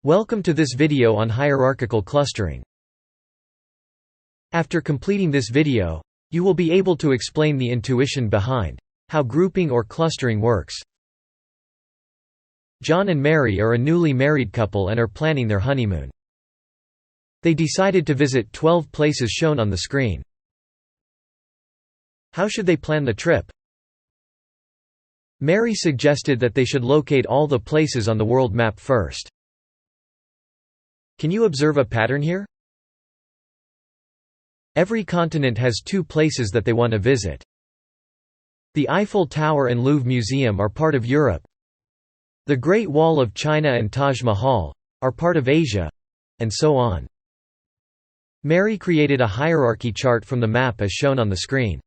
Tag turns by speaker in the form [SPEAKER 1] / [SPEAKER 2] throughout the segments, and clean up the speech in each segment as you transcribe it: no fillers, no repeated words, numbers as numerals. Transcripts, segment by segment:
[SPEAKER 1] Welcome to this video on hierarchical clustering. After completing this video, you will be able to explain the intuition behind how grouping or clustering works. John and Mary are a newly married couple and are planning their honeymoon. They decided to visit 12 places shown on the screen. How should they plan the trip? Mary suggested that they should locate all the places on the world map first. Can you observe a pattern here? Every continent has 2 places that they want to visit. The Eiffel Tower and Louvre Museum are part of Europe. The Great Wall of China and Taj Mahal are part of Asia, and so on. Mary created a hierarchy chart from the map as shown on the screen.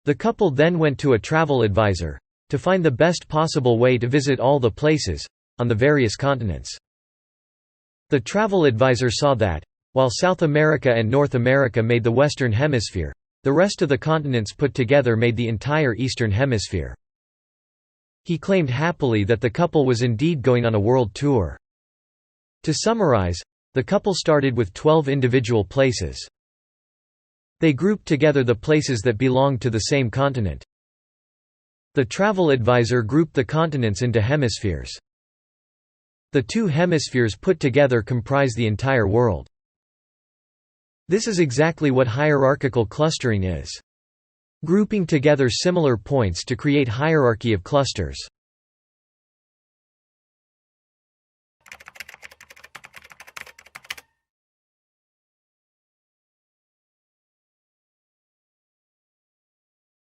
[SPEAKER 1] The couple then went to a travel advisor to find the best possible way to visit all the places on the various continents. The travel advisor saw that, while South America and North America made the Western Hemisphere, the rest of the continents put together made the entire Eastern Hemisphere. He claimed happily that the couple was indeed going on a world tour. To summarize, the couple started with 12 individual places. They grouped together the places that belonged to the same continent. The travel advisor grouped the continents into hemispheres. The 2 hemispheres put together comprise the entire world. This is exactly what hierarchical clustering is. Grouping together similar points to create hierarchy of clusters.